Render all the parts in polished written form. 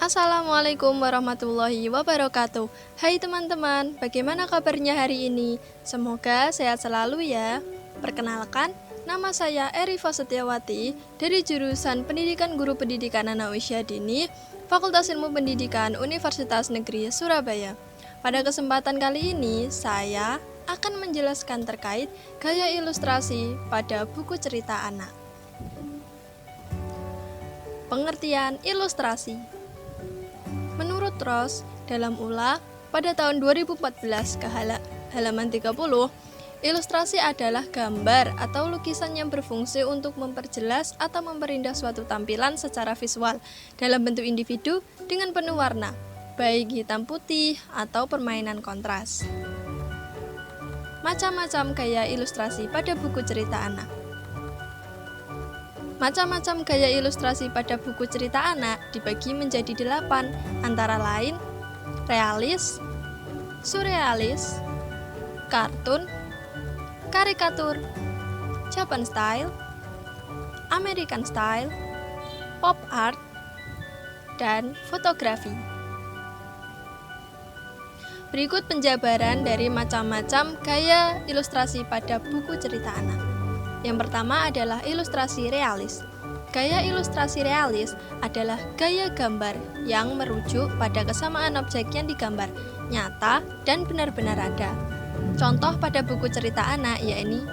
Assalamualaikum warahmatullahi wabarakatuh. Hai teman-teman, bagaimana kabarnya hari ini? Semoga sehat selalu ya. Perkenalkan, nama saya Erifa Setiawati dari jurusan Pendidikan Guru Pendidikan Anak Usia Dini, Fakultas Ilmu Pendidikan Universitas Negeri Surabaya. Pada kesempatan kali ini, saya akan menjelaskan terkait gaya ilustrasi pada buku cerita anak. Pengertian ilustrasi. Menurut Ross, dalam ULA pada tahun 2014 ke halaman 30, ilustrasi adalah gambar atau lukisan yang berfungsi untuk memperjelas atau memperindah suatu tampilan secara visual dalam bentuk individu dengan penuh warna, baik hitam putih atau permainan kontras. Macam-macam gaya ilustrasi pada buku cerita anak. Macam-macam gaya ilustrasi pada buku cerita anak dibagi menjadi 8, antara lain realis, surrealis, kartun, karikatur, Japan style, American style, pop art, dan fotografi. Berikut penjabaran dari macam-macam gaya ilustrasi pada buku cerita anak. Yang pertama adalah ilustrasi realis. Gaya ilustrasi realis adalah gaya gambar yang merujuk pada kesamaan objek yang digambar, nyata dan benar-benar ada. Contoh pada buku cerita anak yakni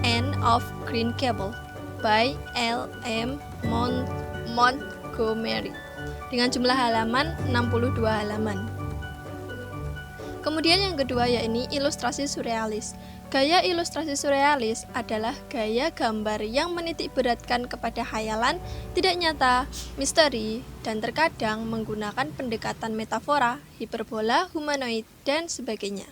Anne of Green Gables by L.M. Montgomery dengan jumlah halaman 62 halaman. Kemudian yang kedua yakni ilustrasi surrealis. Gaya ilustrasi surrealis adalah gaya gambar yang menitik beratkan kepada khayalan, tidak nyata, misteri, dan terkadang menggunakan pendekatan metafora, hiperbola, humanoid, dan sebagainya.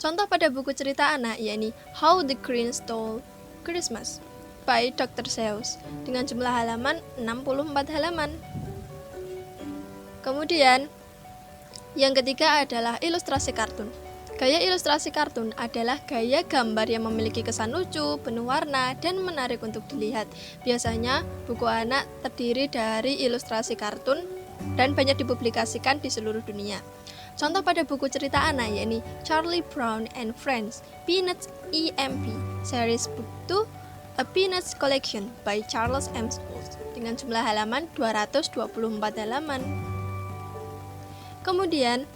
Contoh pada buku cerita anak yakni How the Grinch Stole Christmas by Dr. Seuss dengan jumlah halaman 64 halaman. Kemudian yang ketiga adalah ilustrasi kartun. Gaya ilustrasi kartun adalah gaya gambar yang memiliki kesan lucu, penuh warna, dan menarik untuk dilihat. Biasanya, buku anak terdiri dari ilustrasi kartun dan banyak dipublikasikan di seluruh dunia. Contoh pada buku cerita anak yakni Charlie Brown and Friends, Peanuts EMP, Series Book 2, A Peanuts Collection by Charles M. Schulz dengan jumlah halaman 224 halaman. Kemudian,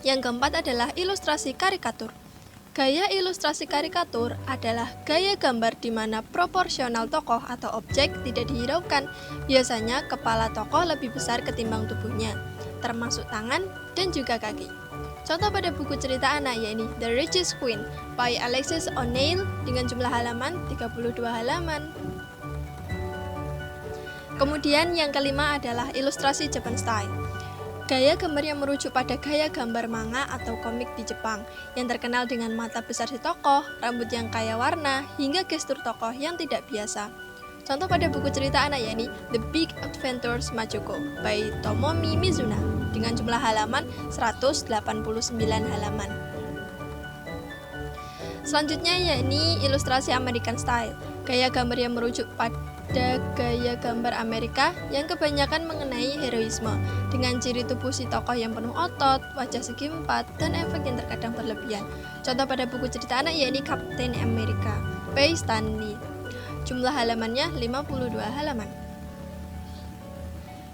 yang keempat adalah ilustrasi karikatur. Gaya ilustrasi karikatur adalah gaya gambar di mana proporsional tokoh atau objek tidak dihiraukan. Biasanya kepala tokoh lebih besar ketimbang tubuhnya, termasuk tangan dan juga kaki. Contoh pada buku cerita anak yakni The Richest Queen by Alexis O'Neil dengan jumlah halaman 32 halaman. Kemudian yang kelima adalah ilustrasi Japan style. Gaya gambar yang merujuk pada gaya gambar manga atau komik di Jepang, yang terkenal dengan mata besar si tokoh, rambut yang kaya warna, hingga gestur tokoh yang tidak biasa. Contoh pada buku cerita anak yakni The Big Adventures Machiko by Tomomi Mizuna dengan jumlah halaman 189 halaman. Selanjutnya yakni ilustrasi American style. Gaya gambar yang merujuk pada gaya gambar Amerika yang kebanyakan mengenai heroisme dengan ciri tubuh si tokoh yang penuh otot, wajah segi empat, dan efek yang terkadang berlebihan. Contoh pada buku cerita anak yakni Captain America by Stan Lee. Jumlah halamannya 52 halaman.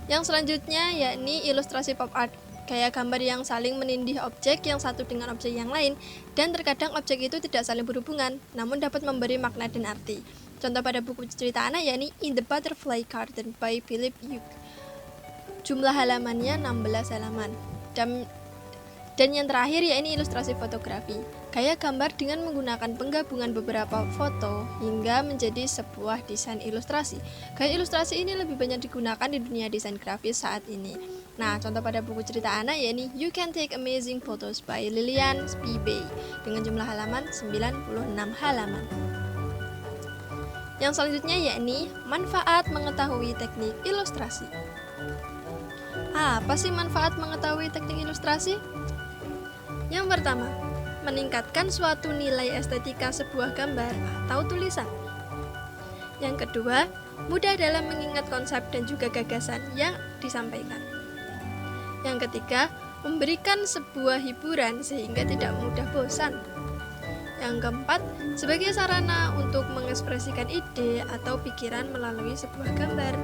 Yang selanjutnya yakni ilustrasi pop art. Gaya gambar yang saling menindih objek yang satu dengan objek yang lain, dan terkadang objek itu tidak saling berhubungan, namun dapat memberi makna dan arti. Contoh pada buku cerita anak yakni In the Butterfly Garden by Philip Hugh. Jumlah halamannya 16 halaman. Dan yang terakhir yakni ilustrasi fotografi. Gaya gambar dengan menggunakan penggabungan beberapa foto hingga menjadi sebuah desain ilustrasi. Gaya ilustrasi ini lebih banyak digunakan di dunia desain grafis saat ini. Nah, contoh pada buku cerita anak yakni You Can Take Amazing Photos by Lillian Spivey dengan jumlah halaman 96 halaman. Yang selanjutnya yakni manfaat mengetahui teknik ilustrasi. Apa sih manfaat mengetahui teknik ilustrasi? Yang pertama, meningkatkan suatu nilai estetika sebuah gambar atau tulisan. Yang kedua, mudah dalam mengingat konsep dan juga gagasan yang disampaikan. Yang ketiga, memberikan sebuah hiburan sehingga tidak mudah bosan. Yang keempat, sebagai sarana untuk mengekspresikan ide atau pikiran melalui sebuah gambar.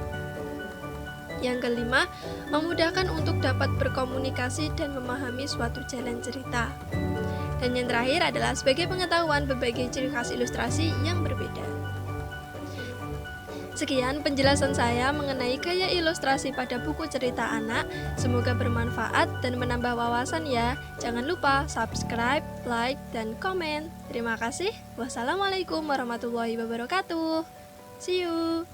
Yang kelima, memudahkan untuk dapat berkomunikasi dan memahami suatu jalan cerita. Dan yang terakhir adalah sebagai pengetahuan berbagai ciri khas ilustrasi yang berbeda. Sekian penjelasan saya mengenai gaya ilustrasi pada buku cerita anak. Semoga bermanfaat dan menambah wawasan ya. Jangan lupa subscribe, like, dan komen. Terima kasih. Wassalamualaikum warahmatullahi wabarakatuh. See you.